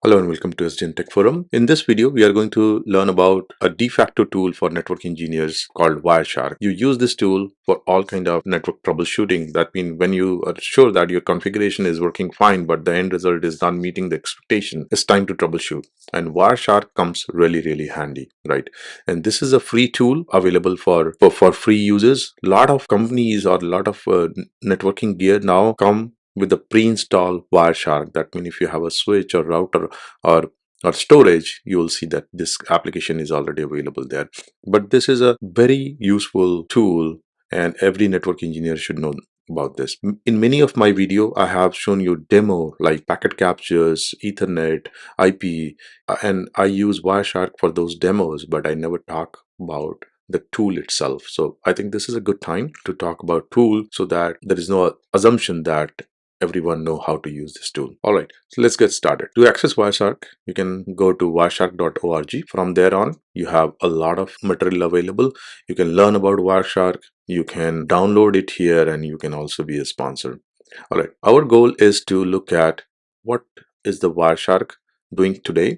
Hello and welcome to SGN Tech Forum. In this video, we are going to learn about a de facto tool for network engineers called Wireshark. You use this tool for all kind of network troubleshooting. That means when you are sure that your configuration is working fine, but the end result is not meeting the expectation, it's time to troubleshoot. And Wireshark comes really handy, right? And this is a free tool available for free users. A lot of companies or a lot of networking gear now come with the pre-installed Wireshark. That means if you have a switch or router or storage, you will see that this application is already available there. But this is a very useful tool and every network engineer should know about this. In many of my video, I have shown you demo like packet captures, Ethernet, IP, and I use Wireshark for those demos, but I never talk about the tool itself. So I think this is a good time to talk about tool so that there is no assumption that everyone know how to use this tool. All right, so let's get started. To access Wireshark, you can go to wireshark.org. From there on, you have a lot of material available. You can learn about Wireshark, you can download it here, and you can also be a sponsor. All right, our goal is to look at what is the Wireshark doing today.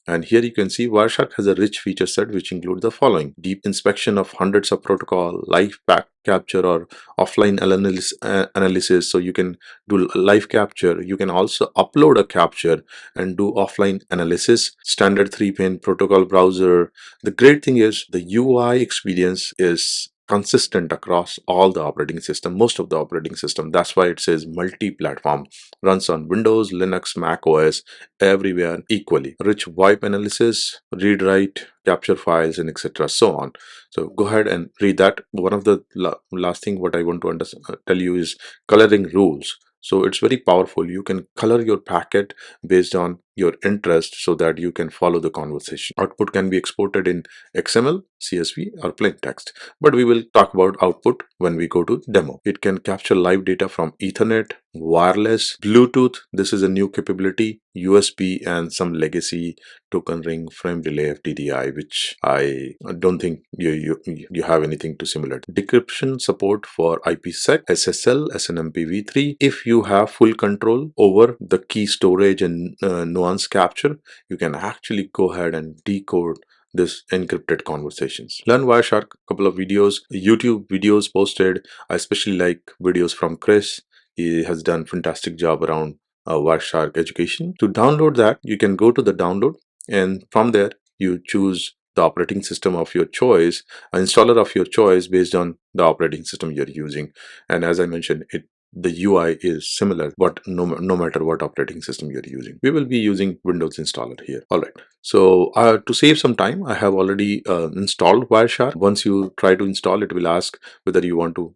And here you can see Wireshark has a rich feature set which includes the following: deep inspection of hundreds of protocol, live pack capture or offline analysis. So you can do live capture. You can also upload a capture and do offline analysis. Standard 3-pin protocol browser. The great thing is the UI experience is consistent across all the operating system, most of the operating system. That's why it says multi-platform, runs on Windows, Linux, Mac OS, everywhere equally. Rich wipe analysis, read write, capture files, and etc. so on. So go ahead and read that. One of the last thing what I want to tell you is coloring rules. So it's very powerful. You can color your packet based on your interest so that you can follow the conversation. Output can be exported in XML, CSV, or plain text. But we will talk about output when we go to demo. It can capture live data from Ethernet, wireless, Bluetooth. This is a new capability, USB, and some legacy token ring frame relay FDDI, which I don't think you have anything to similar. Decryption support for IPsec, SSL, SNMP-v3. If you have full control over the key storage and nuance capture, you can actually go ahead and decode this encrypted conversations. Learn Wireshark, couple of videos, YouTube videos posted. I especially like videos from Chris. He has done fantastic job around Wireshark education. To download that, you can go to the download, and from there you choose the operating system of your choice, an installer of your choice based on the operating system you're using. And as I mentioned, the UI is similar, but no matter what operating system you're using. We will be using Windows installer here. All right. So to save some time, I have already installed Wireshark. Once you try to install, it will ask whether you want to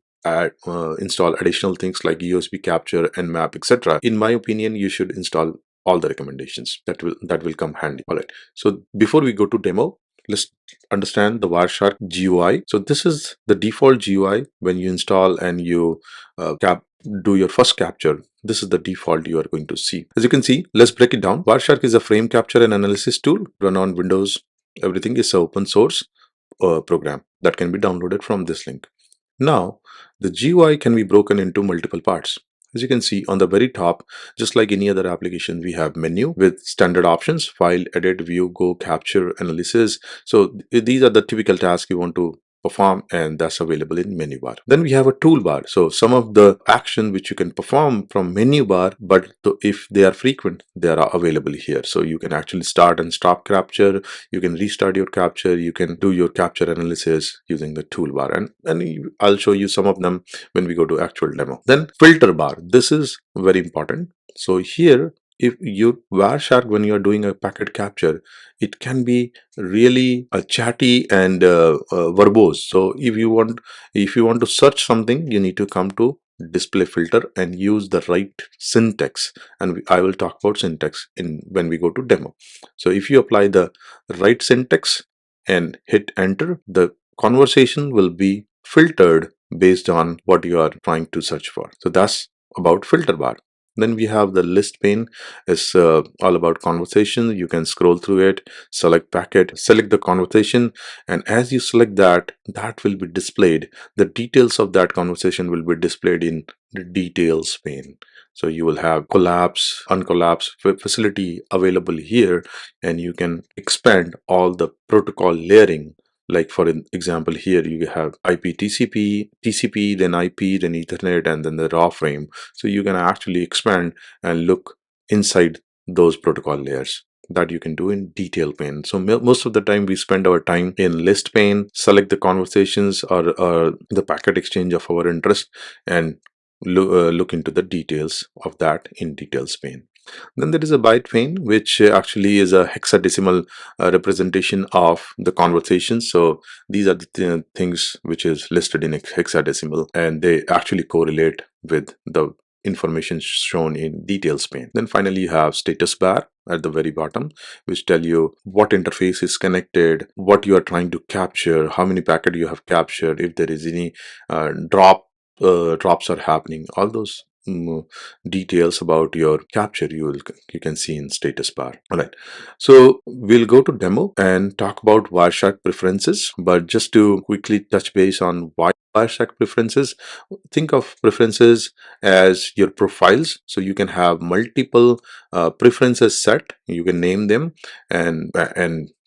install additional things like USB capture, Nmap, etc. In my opinion, you should install all the recommendations. That will come handy. All right. So before we go to demo, let's understand the Wireshark GUI. So this is the default GUI when you install and you do your first capture. This is the default you are going to see. As you can see, let's break it down. Wireshark is a frame capture and analysis tool run on Windows. Everything is an open source program that can be downloaded from this link. Now, the GUI can be broken into multiple parts. As you can see on the very top, just like any other application, we have menu with standard options: file, edit, view, go, capture, analysis. So these are the typical tasks you want to perform, and that's available in menu bar. Then we have a toolbar. So some of the action which you can perform from menu bar, but if they are frequent, they are available here. So you can actually start and stop capture, you can restart your capture, you can do your capture analysis using the toolbar, and I'll show you some of them when we go to actual demo. Then filter bar, this is very important. So here, if you Wireshark, when you're doing a packet capture, it can be really chatty and verbose. So if you want to search something, you need to come to display filter and use the right syntax, and I will talk about syntax in when we go to demo. So if you apply the right syntax and hit enter, the conversation will be filtered based on what you are trying to search for. So that's about filter bar. Then we have the list pane. It's all about conversation. You can scroll through it, select packet, select the conversation, and as you select that will be displayed. The details of that conversation will be displayed in the details pane. So you will have collapse, uncollapse facility available here, and you can expand all the protocol layering. Like for example, here you have IP TCP, then IP, then Ethernet, and then the raw frame. So you can actually expand and look inside those protocol layers. That you can do in detail pane. So most of the time we spend our time in list pane, select the conversations or the packet exchange of our interest, and look into the details of that in details pane. Then there is a byte pane, which actually is a hexadecimal representation of the conversation. So these are the things which is listed in hexadecimal, and they actually correlate with the information shown in details pane. Then finally you have status bar at the very bottom, which tell you what interface is connected, what you are trying to capture, how many packet you have captured, if there is any drops are happening. All those details about your capture you can see in status bar. All right, so we'll go to demo and talk about Wireshark preferences. But just to quickly touch base on why Wireshark preferences, think of preferences as your profiles. So you can have multiple preferences set, you can name them and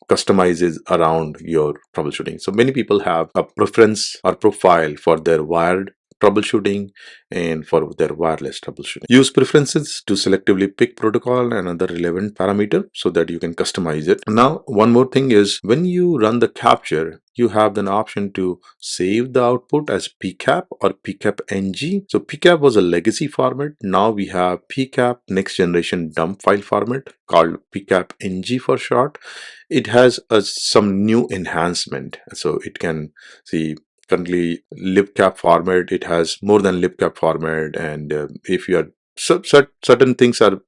customizes around your troubleshooting. So many people have a preference or profile for their wired troubleshooting and for their wireless troubleshooting. Use preferences to selectively pick protocol and other relevant parameter so that you can customize it. Now, one more thing is when you run the capture, you have an option to save the output as PCAP or PCAP NG. So PCAP was a legacy format. Now we have PCAP next generation dump file format called PCAP NG for short. It has some new enhancement. So it can see currently libcap format. It has more than libcap format, and if you are certain things are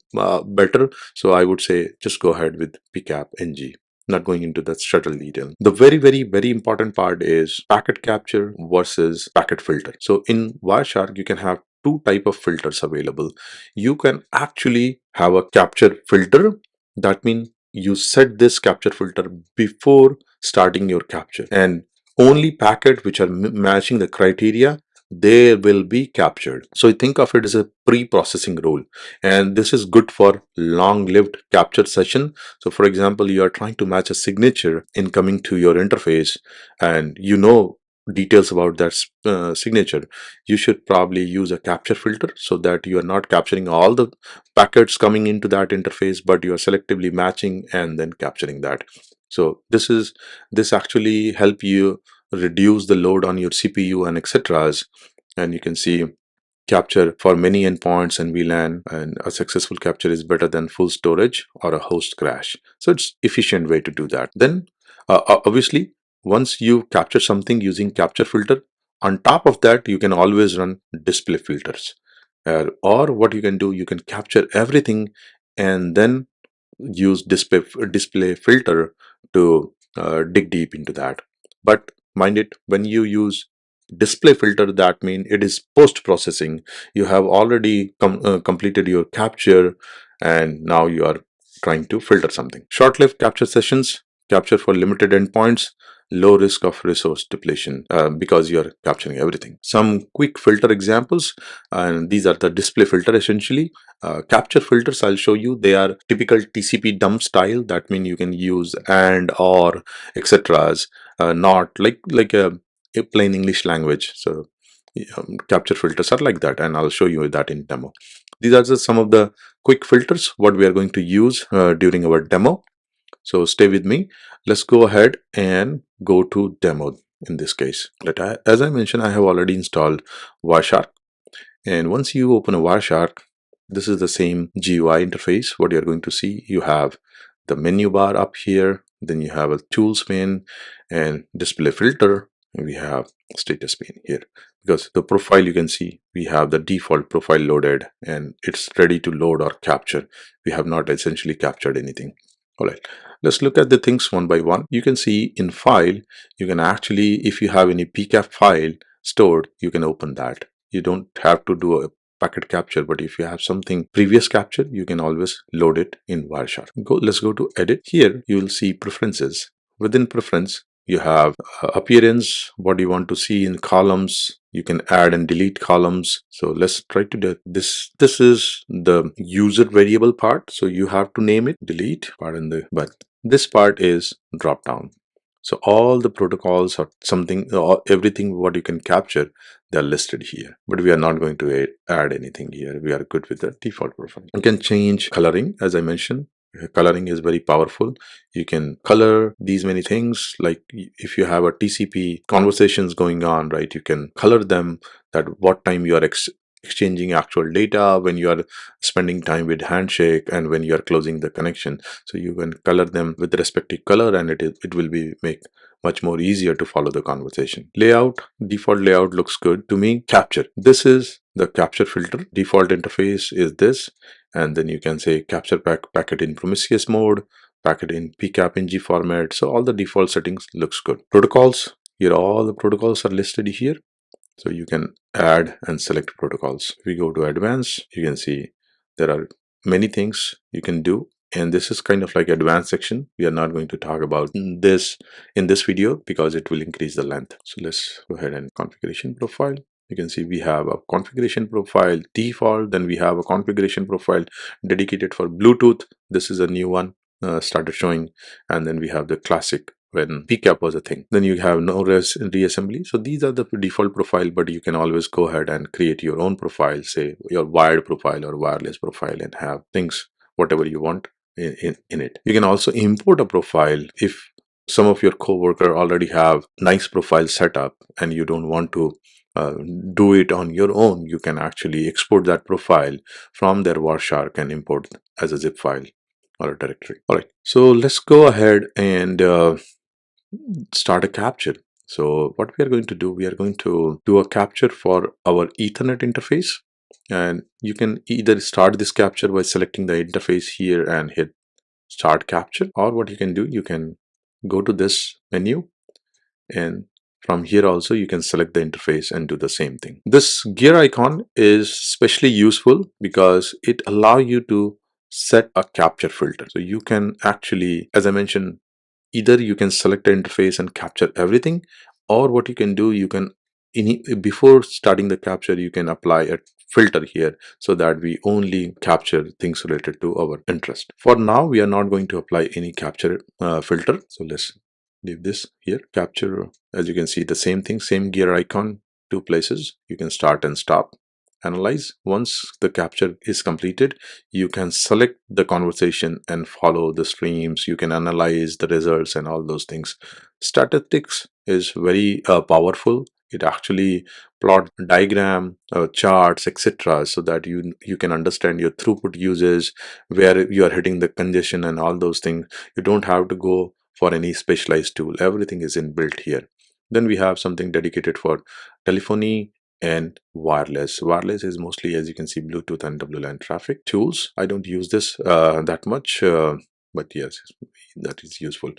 better, so I would say just go ahead with pcap ng. Not going into that subtle detail. The very important part is packet capture versus packet filter. So in Wireshark you can have two type of filters available. You can actually have a capture filter. That means you set this capture filter before starting your capture, and only packet which are matching the criteria, they will be captured. So think of it as a pre-processing rule, and this is good for long-lived capture session. So for example, you are trying to match a signature incoming to your interface, and you know details about that signature. You should probably use a capture filter so that you are not capturing all the packets coming into that interface, but you are selectively matching and then capturing that. So this actually help you reduce the load on your CPU and etc. And you can see capture for many endpoints and VLAN, and a successful capture is better than full storage or a host crash. So it's efficient way to do that. Then obviously once you capture something using capture filter, on top of that you can always run display filters, or what you can do, you can capture everything and then use display filter to dig deep into that. But mind it, when you use display filter, that means it is post processing. You have already completed your capture, and now you are trying to filter something. Short-lived capture sessions, capture for limited endpoints, low risk of resource depletion because you are capturing everything. Some quick filter examples, and these are the display filter essentially. Capture filters I'll show you, they are typical TCP dump style. That means you can use and or etc. Not like a plain English language. So capture filters are like that, and I'll show you that in demo. These are just some of the quick filters what we are going to use during our demo. So stay with me. Let's go ahead and go to demo in this case. As I mentioned, I have already installed Wireshark. And once you open a Wireshark, this is the same GUI interface. What you're going to see, you have the menu bar up here, then you have a tools pane and display filter, and we have status pane here. Because the profile, you can see we have the default profile loaded and it's ready to load or capture. We have not essentially captured anything. All right, let's look at the things one by one. You can see in file, you can actually, if you have any PCAP file stored, you can open that. You don't have to do a packet capture, but if you have something previous capture, you can always load it in Wireshark. Let's go to edit. Here you will see preferences. Within preference, you have appearance, what you want to see in columns. You can add and delete columns. So let's try to do this. This is the user variable part. So you have to name it delete, but this part is drop down. So all the protocols or something, or everything what you can capture, they're listed here. But we are not going to add anything here. We are good with the default profile. You can change coloring, as I mentioned. Coloring is very powerful. You can color these many things. Like if you have a TCP conversations going on, right? You can color them, that what time you are exchanging actual data, when you are spending time with handshake, and when you are closing the connection. So you can color them with respective color, and it will be make much more easier to follow the conversation. Layout, default layout looks good to me. Capture, this is the capture filter. Default interface is this, and then you can say capture packet in promiscuous mode, packet in pkapng format. So all the default settings looks good. Protocols, here all the protocols are listed here. So you can add and select protocols. If we go to advanced, you can see there are many things you can do. And this is kind of like advanced section. We are not going to talk about this in this video because it will increase the length. So let's go ahead and configuration profile. You can see we have a configuration profile default, then we have a configuration profile dedicated for Bluetooth. This is a new one started showing, and then we have the classic when PCAP was a thing. Then you have no reassembly. So these are the default profile, but you can always go ahead and create your own profile, say your wired profile or wireless profile, and have things whatever you want in it. You can also import a profile if some of your coworker already have nice profile set up and you don't want to uh, do it on your own. You can actually export that profile from their Wireshark and import as a zip file or a directory. All right, so let's go ahead and start a capture. So what we are going to do, we are going to do a capture for our Ethernet interface, and you can either start this capture by selecting the interface here and hit start capture, or what you can do, you can go to this menu, and from here also you can select the interface and do the same thing. This gear icon is especially useful because it allows you to set a capture filter. So you can actually, as I mentioned, either you can select the interface and capture everything, or what you can do, you can before starting the capture you can apply a filter here so that we only capture things related to our interest. For now we are not going to apply any capture filter, so let's leave this here. Capture, as you can see, the same thing, same gear icon, two places. You can start and stop. Analyze. Once the capture is completed, you can select the conversation and follow the streams. You can analyze the results and all those things. Statistics is very powerful. It actually plot diagram, charts, etc., so that you can understand your throughput uses, where you are hitting the congestion and all those things. You don't have to go for any specialized tool. Everything is inbuilt here. Then we have something dedicated for telephony and wireless. Wireless is mostly, as you can see, Bluetooth and WLAN traffic tools. I don't use this that much, but yes, that is useful.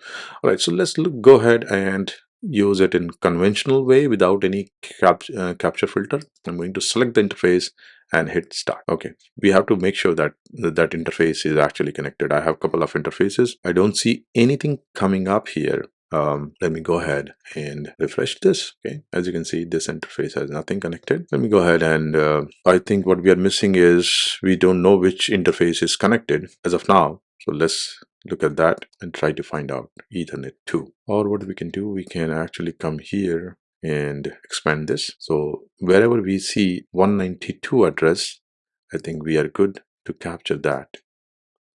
All right, so let's go ahead and use it in conventional way without any capture filter. I'm going to select the interface and hit start. Okay, we have to make sure that that interface is actually connected. I have a couple of interfaces. I don't see anything coming up here. Let me go ahead and refresh this. Okay, as you can see, this interface has nothing connected. Let me go ahead and I think what we are missing is we don't know which interface is connected as of now. So let's look at that and try to find out Ethernet 2. Or what we can do, we can actually come here and expand this. So wherever we see 192 address, I think we are good to capture that,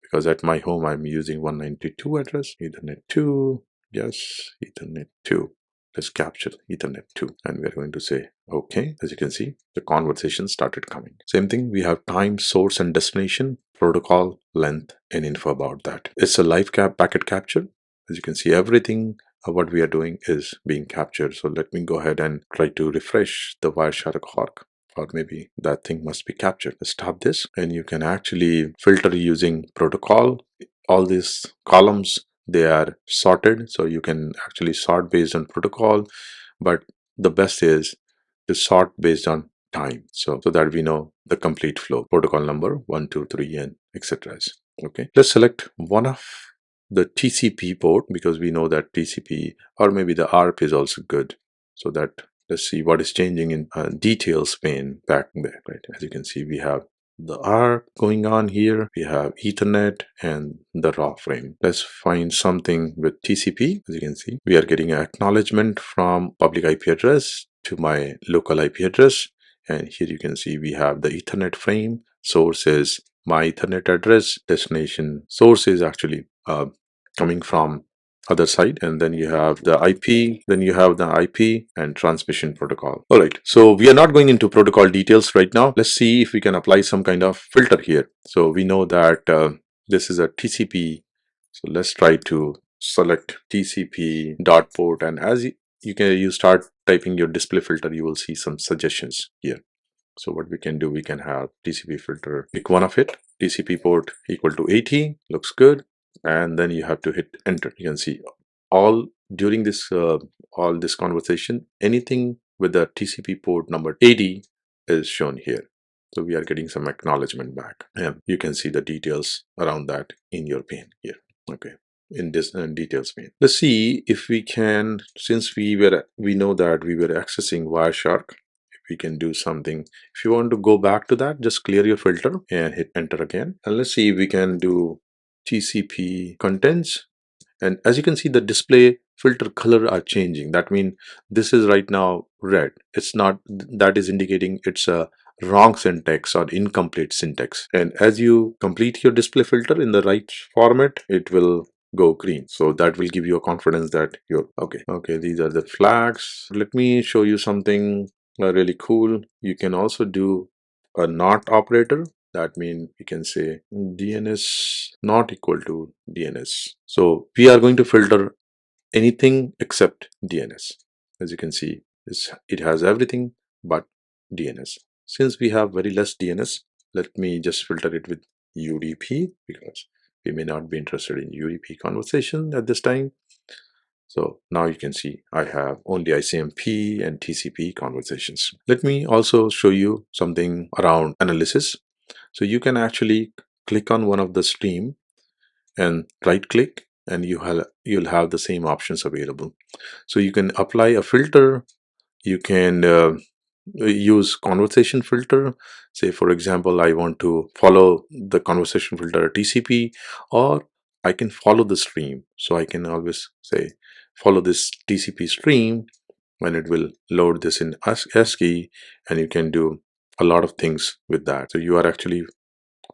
because at my home I'm using 192 address. Ethernet 2, yes, Ethernet 2. Let's capture Ethernet 2, and we're going to say okay. As you can see, the conversation started coming. Same thing, we have time, source and destination, protocol, length, and info about that. It's a live packet capture. As you can see, everything what we are doing is being captured. So let me go ahead and try to refresh the Wireshark Hawk, or maybe that thing must be captured. Stop this, and you can actually filter using protocol. All these columns, they are sorted, so you can actually sort based on protocol, but the best is to sort based on time, so that we know the complete flow, protocol number 1 2 3 and etc. Okay, let's select one of the TCP port, because we know that TCP or maybe the ARP is also good. So that let's see what is changing in details pane back there, right? As you can see, we have the ARP going on here, we have Ethernet and the raw frame. Let's find something with TCP. As you can see, we are getting an acknowledgement from public IP address to my local IP address, and here you can see we have the Ethernet frame. Source is my Ethernet address, destination source is actually coming from other side, and then you have the IP and transmission protocol. All right, so we are not going into protocol details right now. Let's see if we can apply some kind of filter here. So we know that this is a TCP, so let's try to select TCP dot port, and as you start typing your display filter, you will see some suggestions here. So what we can do, we can have TCP filter, pick one of it, TCP port equal to 80, looks good. And then you have to hit enter. You can see all during this all this conversation, anything with the TCP port number 80 is shown here. So we are getting some acknowledgement back, and you can see the details around that in your pane here. Okay, in this details pane. Let's see if we can, since we know that we were accessing Wireshark, we can do something. If you want to go back to that, just clear your filter and hit enter again, and let's see if we can do TCP contents. And as you can see, the display filter color are changing. That means this is right now red. It's not, that is indicating it's a wrong syntax or incomplete syntax. And as you complete your display filter in the right format, it will go green. So that will give you a confidence that you're okay. Okay, these are the flags. Let me show you something really cool. You can also do a not operator. That means we can say DNS not equal to DNS. So we are going to filter anything except DNS. As you can see, it has everything but DNS. Since we have very less DNS, let me just filter it with UDP, because we may not be interested in UDP conversation at this time. So now you can see I have only ICMP and TCP conversations. Let me also show you something around analysis. So you can actually click on one of the stream and right click, and you'll have the same options available. So you can apply a filter, you can use conversation filter. Say for example, I want to follow the conversation filter TCP, or I can follow the stream. So I can always say follow this TCP stream, when it will load this in ASCII, and you can do a lot of things with that. So you are actually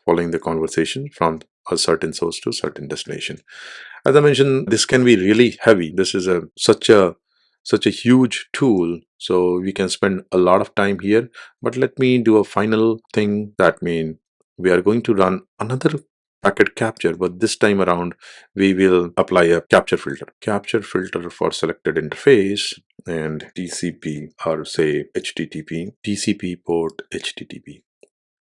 following the conversation from a certain source to certain destination. As I mentioned, this can be really heavy. This is such a huge tool, so we can spend a lot of time here. But let me do a final thing. That means we are going to run another packet capture, but this time around we will apply a capture filter for selected interface, and TCP, or say HTTP, TCP port HTTP.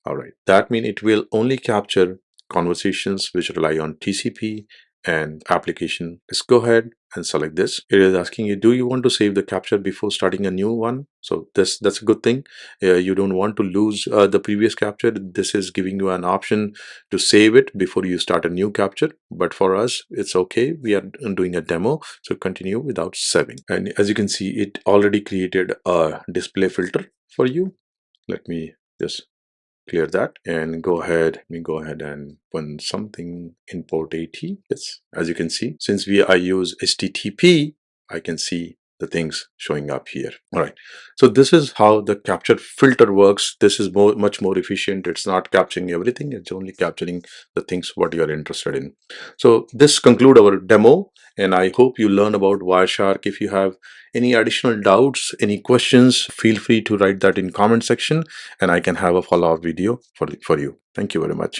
All right, that means it will only capture conversations which rely on TCP and application. Let's go ahead and select this. It is asking you, do you want to save the capture before starting a new one? So that's a good thing. You don't want to lose the previous capture. This is giving you an option to save it before you start a new capture. But for us, it's okay. We are doing a demo, so continue without saving. And as you can see, it already created a display filter for you. Let me just clear that and go ahead. Let me go ahead and run something in port 80. Yes, as you can see, since I use HTTP, I can see the things showing up here. All right, so this is how the capture filter works. This is much more efficient. It's not capturing everything, it's only capturing the things what you are interested in. So this conclude our demo, and I hope you learn about Wireshark. If you have any additional doubts, any questions, feel free to write that in comment section, and I can have a follow-up video for you. Thank you very much.